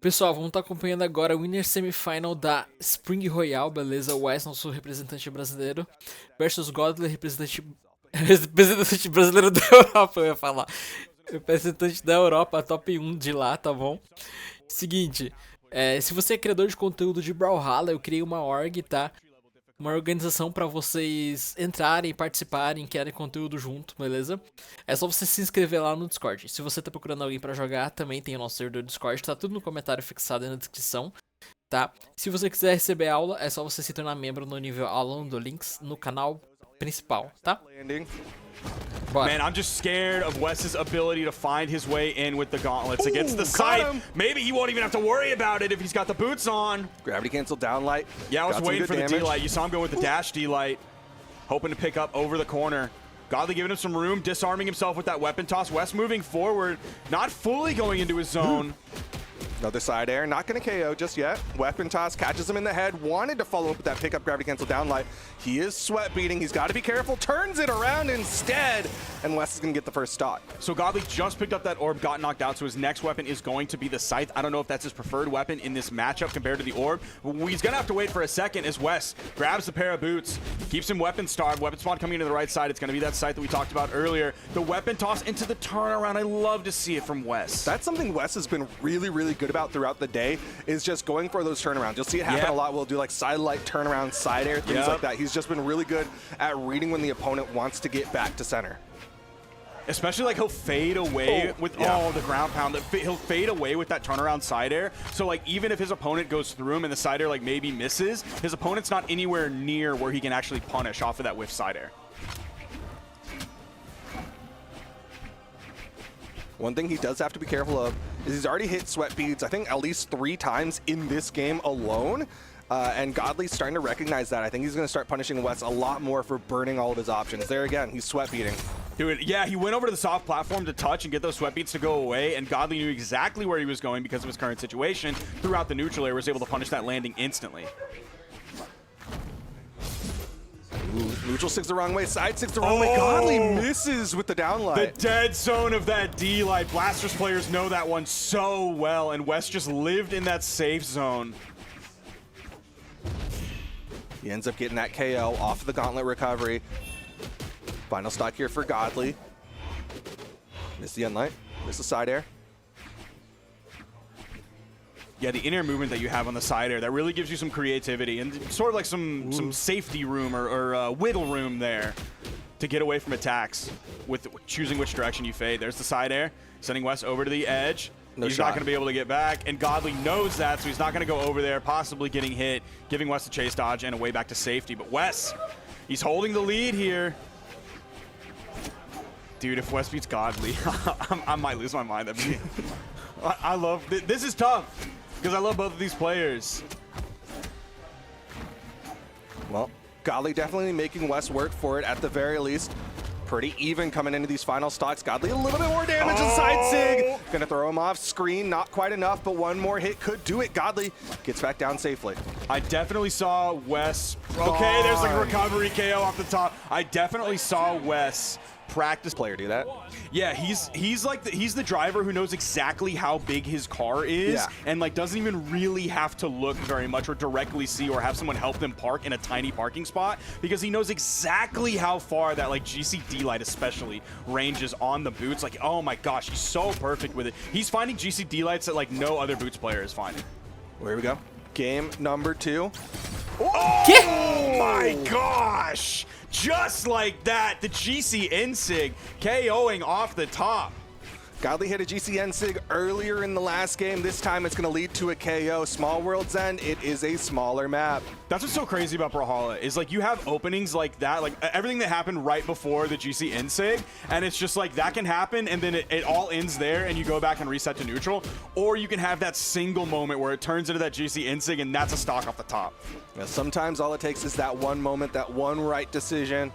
Pessoal, vamos estar acompanhando agora o Winner Semifinal da Spring Royal, beleza? O WESS, nosso representante brasileiro, versus Godly, representante brasileiro da Europa, eu ia falar. Representante da Europa, top 1 de lá, tá bom? Seguinte, se você é criador de conteúdo de Brawlhalla, eu criei uma org, tá? Uma organização para vocês entrarem, participarem, querem conteúdo junto, beleza? É só você se inscrever lá no Discord. Se você tá procurando alguém para jogar, também tem o nosso servidor do Discord, tá tudo no comentário fixado aí na descrição, tá? Se você quiser receber aula, é só você se tornar membro no nível aula do Lynx no canal principal, tá? Bora. Man, I'm just scared of WESS's ability to find his way in with the gauntlets against the scythe. Maybe he won't even have to worry about it if he's got the boots on. Gravity cancel down light. Yeah, I was Got waiting for the damage. D-light. You saw him go with the dash D-light, hoping to pick up over the corner. Godly giving him some room, disarming himself with that weapon toss. WESS moving forward, not fully going into his zone. Another side air, not going to KO just yet. Weapon toss catches him in the head. Wanted to follow up with that pickup gravity cancel down light. He is sweat beating. He's got to be careful. Turns it around instead, and WESS is going to get the first stock. So Godly just picked up that orb, got knocked out, so his next weapon is going to be the scythe. I don't know if that's his preferred weapon in this matchup compared to the orb. He's going to have to wait for a second as WESS grabs the pair of boots, keeps him weapon starved. Weapon spawn coming into the right side. It's going to be that scythe that we talked about earlier. The weapon toss into the turnaround. I love to see it from WESS. That's something WESS has been really, really good about throughout the day, is just going for those turnarounds. You'll see it happen a lot. We'll do like side light turnaround, side air, things like that. He's just been really good at reading when the opponent wants to get back to center. Especially like he'll fade away with the ground pound. He'll fade away with that turnaround side air. So like even if his opponent goes through him and the side air like maybe misses, his opponent's not anywhere near where he can actually punish off of that whiff side air. One thing he does have to be careful of is he's already hit sweat beads, I think at least 3 times in this game alone. And Godly's starting to recognize that. I think he's going to start punishing WESS a lot more for burning all of his options. There again, he's sweat beating. Dude, yeah, he went over to the soft platform to touch and get those sweat beats to go away, and Godly knew exactly where he was going because of his current situation. Throughout the neutral air, was able to punish that landing instantly. Ooh, neutral six the wrong way, side six the wrong way. Godly misses with the downlight. The dead zone of that D-light. Blasters players know that one so well, and WESS just lived in that safe zone. He ends up getting that KO off of the gauntlet recovery. Final stock here for Godly. Miss the unlight, miss the side air. Yeah, the in-air movement that you have on the side air, that really gives you some creativity and sort of like some safety room or wiggle room there to get away from attacks with choosing which direction you fade. There's the side air, sending WESS over to the edge. He's not going to be able to get back, and Godly knows that, so he's not going to go over there, possibly getting hit, giving WESS a chase dodge and a way back to safety. But WESS, he's holding the lead here. Dude, if WESS beats Godly, I might lose my mind. I love this. Is tough because I love both of these players. Well, Godly definitely making WESS work for it at the very least. Pretty even coming into these final stocks. Godly a little bit more damage inside Sig. Gonna throw him off screen, not quite enough, but one more hit could do it. Godly gets back down safely. I definitely saw WESS. Okay, there's like a recovery KO off the top. I definitely saw WESS practice player do that. Yeah, he's the driver who knows exactly how big his car is and like doesn't even really have to look very much or directly see or have someone help them park in a tiny parking spot because he knows exactly how far that like GC D-light especially ranges on the boots. Like, oh my gosh, he's so perfect with it. He's finding GC D-lights that like no other boots player is finding. Well, here we go. Game number 2. Oh my gosh! Just like that, the GC Nsig KOing off the top. Godly hit a GCN Sig earlier in the last game. This time it's going to lead to a KO. Small World's End, it is a smaller map. That's what's so crazy about Brawlhalla is like you have openings like that, like everything that happened right before the GC Nsig, and it's just like that can happen and then it all ends there and you go back and reset to neutral, or you can have that single moment where it turns into that GC Nsig and that's a stock off the top. Yeah, sometimes all it takes is that one moment, that one right decision.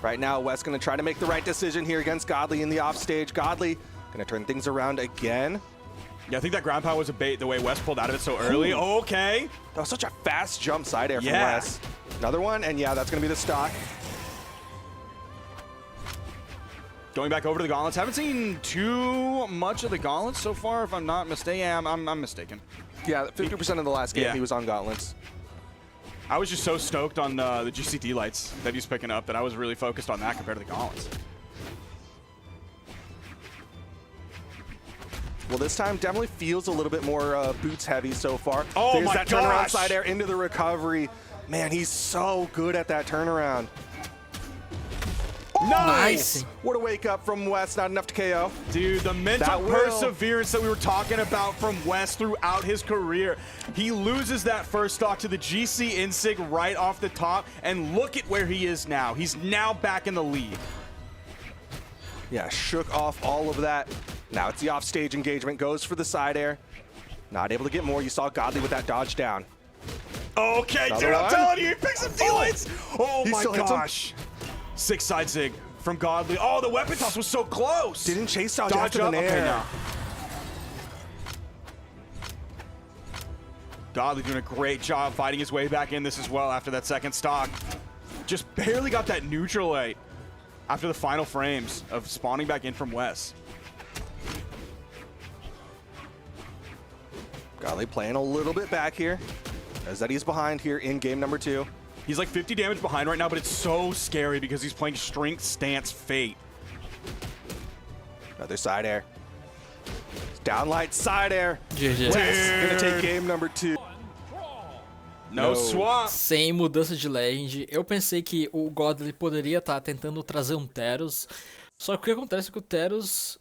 Right now, WESS going to try to make the right decision here against Godly in the offstage. Godly going to turn things around again. Yeah, I think that ground pound was a bait the way WESS pulled out of it so early. Ooh. Okay. That was such a fast jump side air from WESS. Another one, and yeah, that's going to be the stock. Going back over to the gauntlets. Haven't seen too much of the gauntlets so far, if I'm not mistaken. Yeah, I'm mistaken. Yeah, 50% of the last game he was on gauntlets. I was just so stoked on the GCD lights that he's picking up that I was really focused on that compared to the gauntlets. Well, this time definitely feels a little bit more boots heavy so far. Oh There's my that turnaround gosh! side air into the recovery. Man, he's so good at that turnaround. Nice. What a wake up from WESS, not enough to KO. Dude, the mental That will- perseverance that we were talking about from WESS throughout his career. He loses that first stock to the GC Insig right off the top, and look at where he is now. He's now back in the lead. Yeah, shook off all of that. Now it's the offstage engagement, goes for the side air. Not able to get more. You saw Godly with that dodge down. Okay, Another dude, I'm one. telling you, he picks up D-lights. Oh He my still hits him. gosh. 6 side sig from Godly. Oh, the weapon toss was so close. Didn't chase dodge Dodge after up. the Okay, nair. no. Godly doing a great job fighting his way back in this as well after that second stock. Just barely got that neutral light after the final frames of spawning back in from WESS. Godly playing a little bit back here. As that he's behind here in game number 2. He's like 50 damage behind right now, but it's so scary because he's playing Strength Stance Fate. Another side air. Downlight side air. GG. WESS gonna take game number 2. No swap. Sem mudança de legend. Eu pensei que o Godly poderia estar tentando trazer um Teros. Só que o que acontece é que o Teros,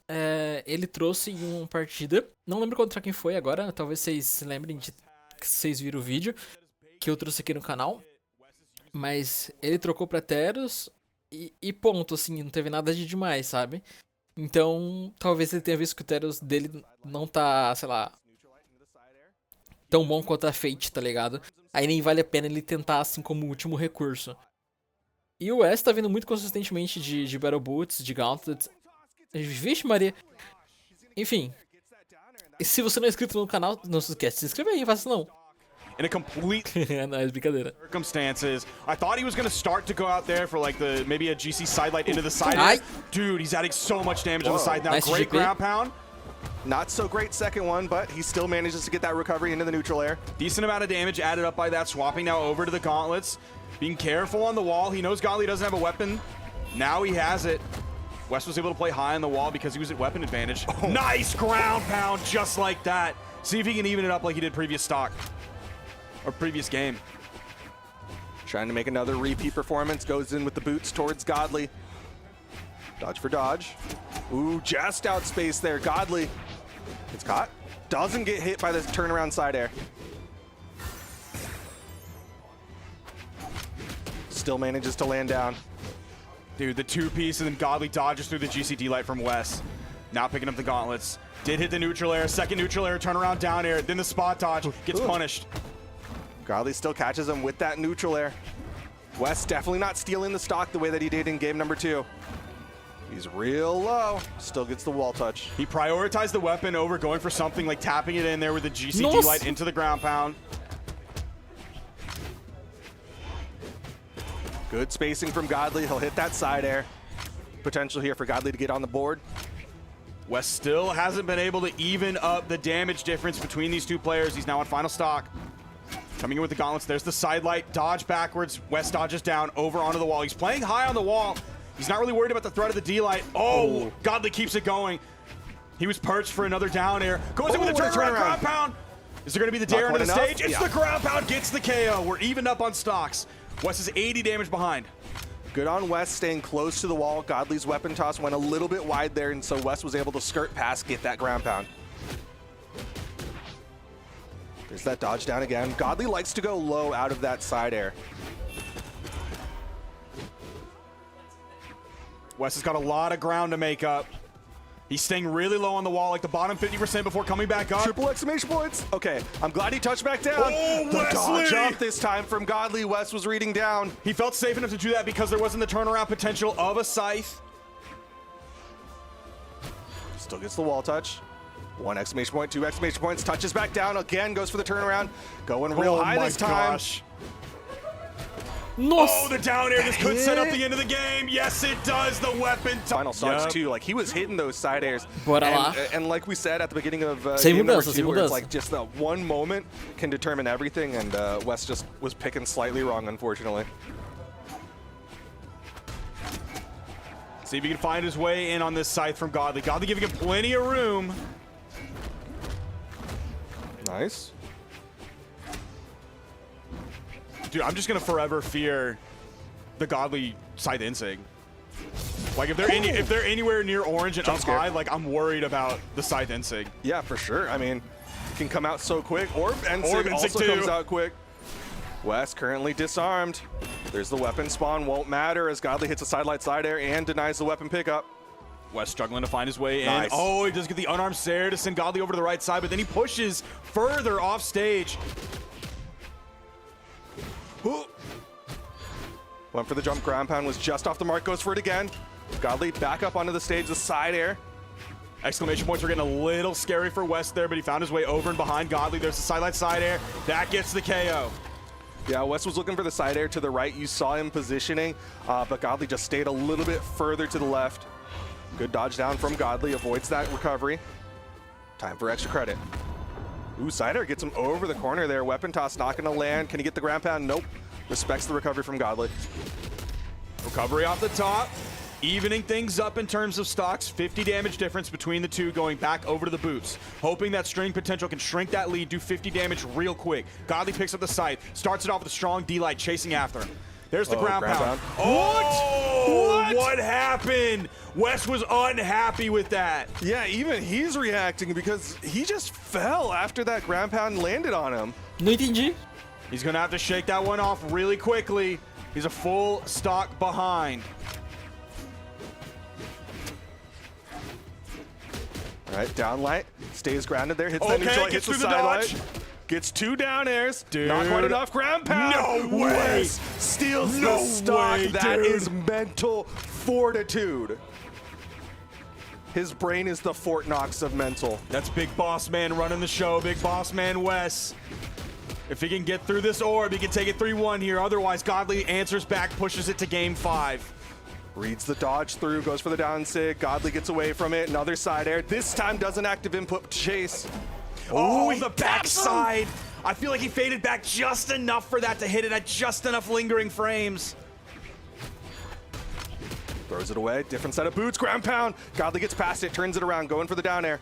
ele trouxe em uma partida, não lembro contra quem foi agora, talvez vocês se lembrem de que vocês viram o vídeo que eu trouxe aqui no canal. Mas ele trocou pra Teros e ponto, assim, não teve nada de demais, sabe? Então, talvez ele tenha visto que o Teros dele não tá, sei lá, tão bom quanto a Fate, tá ligado? Aí nem vale a pena ele tentar, assim, como último recurso. E o WESS tá vindo muito consistentemente de Battle Boots, de Gauntlet. Vixe Maria. Enfim. E se você não é inscrito no canal, não se esquece de se inscrever aí, não faça não. In a complete Não, é brincadeira. circumstances. I thought he was going to start to go out there for like maybe a GC side light into the side. Aye. Dude, he's adding so much damage on the Whoa. side now. Nice Great GP. ground pound. Not so great second one, but he still manages to get that recovery into the neutral air. Decent amount of damage added up by that. Swapping now over to the gauntlets. Being careful on the wall. He knows Godly doesn't have a weapon. Now he has it. WESS was able to play high on the wall because he was at weapon advantage. Nice ground pound just like that. See if he can even it up like he did previous stock. Or previous game. Trying to make another repeat performance. Goes in with the boots towards Godly. Dodge for dodge. Ooh, just out space there. Godly gets caught. Doesn't get hit by this turnaround side air. Still manages to land down. Dude, the two-piece and then Godly dodges through the GCD light from WESS. Now picking up the gauntlets. Did hit the neutral air. Second neutral air, turnaround down air. Then the spot dodge. Gets Ooh. punished. Godly still catches him with that neutral air. WESS definitely not stealing the stock the way that he did in game number 2. He's real low. Still gets the wall touch. He prioritized the weapon over going for something like tapping it in there with the GCD Nice. light into the ground pound. Good spacing from Godly. He'll hit that side air. Potential here for Godly to get on the board. WESS still hasn't been able to even up the damage difference between these two players. He's now on final stock. Coming in with the gauntlets. There's the side light. Dodge backwards. WESS dodges down over onto the wall. He's playing high on the wall. He's not really worried about the threat of the D-light. Oh, Godly keeps it going. He was perched for another down air. Goes in with a what a turnaround turnaround. ground pound. Is there going to be the dare Not into the quite enough. stage? It's Yeah. the ground pound. Gets the KO. We're evened up on stocks. WESS is 80 damage behind. Good on WESS staying close to the wall. Godly's weapon toss went a little bit wide there, and so WESS was able to skirt past, get that ground pound. There's that dodge down again. Godly likes to go low out of that side air. WESS has got a lot of ground to make up. He's staying really low on the wall, like the bottom 50% before coming back up. Triple exclamation points. Okay, I'm glad he touched back down. Oh, the dodge Wesley! up this time from Godly. WESS was reading down. He felt safe enough to do that because there wasn't the turnaround potential of a scythe. Still gets the wall touch. 1 exclamation point, 2 exclamation points, touches back down, again goes for the turnaround. Going real high this time. Gosh. Oh, the down air. This could set up the end of the game. Yes, it does. The weapon. Final stocks too. Like he was hitting those side airs. Bora lá. And like we said at the beginning of Sem game number mudança, 2, sem where it's mudança. like just that one moment can determine everything, and WESS just was picking slightly wrong, unfortunately. See if he can find his way in on this scythe from Godly. Godly giving him plenty of room. Nice. Dude, I'm just gonna forever fear the Godly scythe insig. Like if they're anywhere near orange and up high, like I'm worried about the scythe insig. Yeah, for sure. I mean, it can come out so quick. Orb Insig also too. comes out quick. WESS currently disarmed. There's the weapon spawn. Won't matter as Godly hits a sidelight side air and denies the weapon pickup. WESS struggling to find his way in. Nice. Oh, he does get the unarmed Sair to send Godly over to the right side, but then he pushes further off stage. Went for the jump, ground pound, was just off the mark, goes for it again. Godly back up onto the stage, the side air. Exclamation points were getting a little scary for WESS there, but he found his way over and behind Godly. There's the sidelight side air. That gets the KO. Yeah, WESS was looking for the side air to the right. You saw him positioning, but Godly just stayed a little bit further to the left. Good dodge down from Godly, avoids that recovery. Time for extra credit. Ooh, side air gets him over the corner there. Weapon toss not gonna land. Can he get the ground pound? Nope. Respects the recovery from Godly. Recovery off the top, evening things up in terms of stocks. 50 damage difference between the two going back over to the boots. Hoping that string potential can shrink that lead, do 50 damage real quick. Godly picks up the scythe, starts it off with a strong D-light chasing after him. There's the ground pound. Oh, what happened? WESS was unhappy with that. Yeah, even he's reacting because he just fell after that ground pound landed on him. Não entendi. He's gonna have to shake that one off really quickly. He's a full stock behind. All right, down light, stays grounded there, hits that neutral, hits the side light. Gets 2 down airs. Dude. Not quite enough. Ground pound. No way. WESS steals the stock. That is mental fortitude. His brain is the Fort Knox of mental. That's Big Boss Man running the show. Big Boss Man WESS. If he can get through this orb, he can take it 3-1 here. Otherwise, Godly answers back, pushes it to game 5. Reads the dodge through, goes for the down sig. Godly gets away from it. Another side air. This time doesn't active input chase. Oh, the backside. I feel like he faded back just enough for that to hit it at just enough lingering frames. Throws it away. Different set of boots. Ground pound. Godly gets past it, turns it around, going for the down air.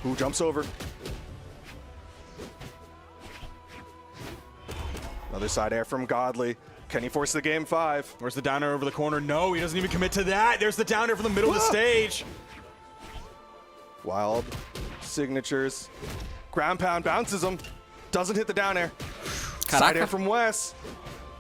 Ooh, jumps over. Another side air from Godly. Can he force the game 5? Where's the down air over the corner? No, he doesn't even commit to that. There's the down air from the middle of the stage. Wild signatures. Ground pound bounces him. Doesn't hit the down air. Side air from WESS.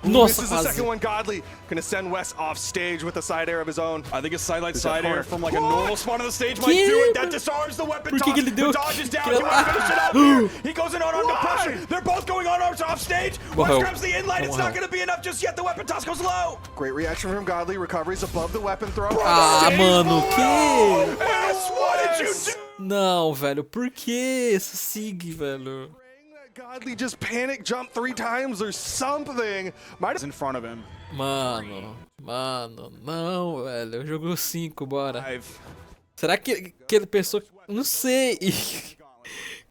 Nossa, Misses the quase. second one. Godly gonna send WESS off stage with a side air of his own. I think a sidelight Is that side air corner? from like a What? normal spot on the stage might do it. That disarms the weapon Por que toss. que ele deu? The dodge is down. Que- He wants to finish it up here. He goes in on under Why? pressure. They're both going on arms off stage. Whoa. WESS grabs the inlight. It's Whoa. not going to be enough just yet. The weapon toss goes low. Great reaction from Godly. Recoveries above the weapon throw. Ah, mano, que? WESS, what did you do? Não, velho, por que esse Sig, velho? Godly just panic jump 3 times or something. Might It's have in front of him. Mano, não, velho. Jogo 5, bora. 5. Será que ele pensou... Não sei.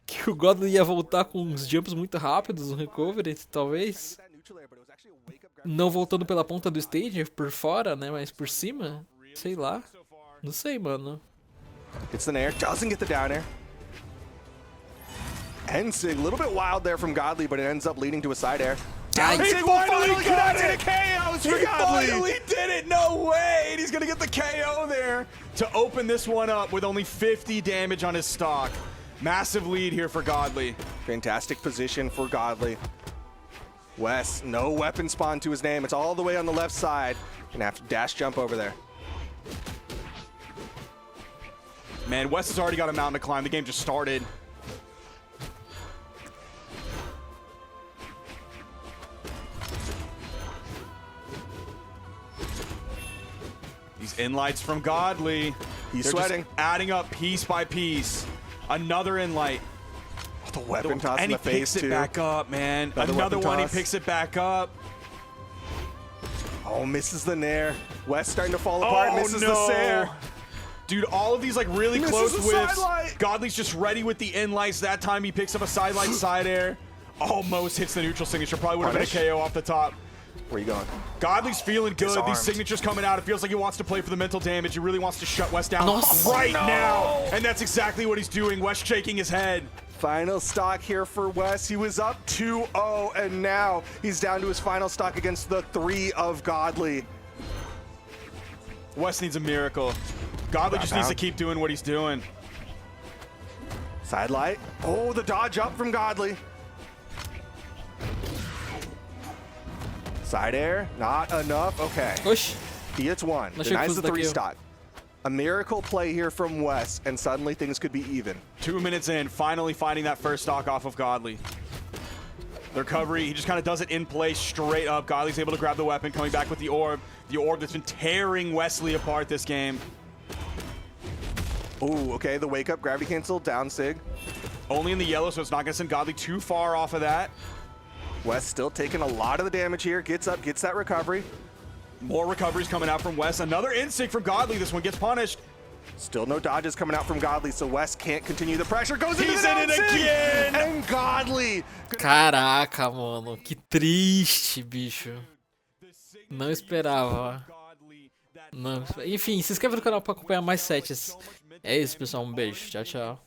Que o Godly ia voltar com uns jumps muito rápidos no recovery, talvez? Não voltando pela ponta do stage, por fora, né? Mas por cima? Sei lá. Não sei, mano. Gets the nair, doesn't get the down air. Ensig, a little bit wild there from Godly, but it ends up leading to a side air. Ai, He finally got it! it! KOs for He Godly! finally did it! No way! And he's gonna get the KO there to open this one up with only 50 damage on his stock. Massive lead here for Godly. Fantastic position for Godly. WESS, no weapon spawn to his name. It's all the way on the left side. Gonna have to dash jump over there. Man, WESS has already got a mountain to climb. The game just started. These inlights from Godly. He's They're sweating. just adding up piece by piece. Another inlight. The weapon toss in And he the face picks it too. back up, man. Another Another weapon one, toss. he picks it back up. Oh, misses the nair. West starting to fall apart, misses the Sair. Dude, all of these like really Misses close the whiffs. sidelight. Godly's just ready with the in lights. That time he picks up a sidelight side air. Almost hits the neutral signature. Probably would have been a Punish. KO off the top. Where you going? Godly's feeling good. Disarmed. These signatures coming out. It feels like he wants to play for the mental damage. He really wants to shut West down No. right No. now. And that's exactly what he's doing. West shaking his head. Final stock here for Wes. He was up 2-0, and now he's down to his final stock against the 3 of Godly. West needs a miracle. Godly just needs to keep doing what he's doing. Sidelight. Oh, the dodge up from Godly. Side air, not enough. Okay, Oxi. he hits 1. Deixa eu Denies cruzar the 3 daqui, ó. stock. A miracle play here from Wes, and suddenly things could be even. 2 minutes in, finally finding that first stock off of Godly. The recovery, he just kind of does it in place, straight up. Godly's able to grab the weapon, coming back with the orb. The orb that's been tearing Wesley apart this game. Ooh, okay, the wake up, gravity cancel, down Sig. Only in the yellow, so it's not going to send Godly too far off of that. Wes still taking a lot of the damage here, gets up, gets that recovery. More recoveries coming out from West. Another instinct from Godly. This one gets punished. Still no dodges coming out from Godly, so Wes can't continue the pressure. Goes into He's the in down it Sig, again! and Godly. Caraca, mano. Que triste, bicho. Não esperava. Não, enfim, se inscreva no canal pra acompanhar mais sets. É isso, pessoal. Um beijo. Tchau, tchau.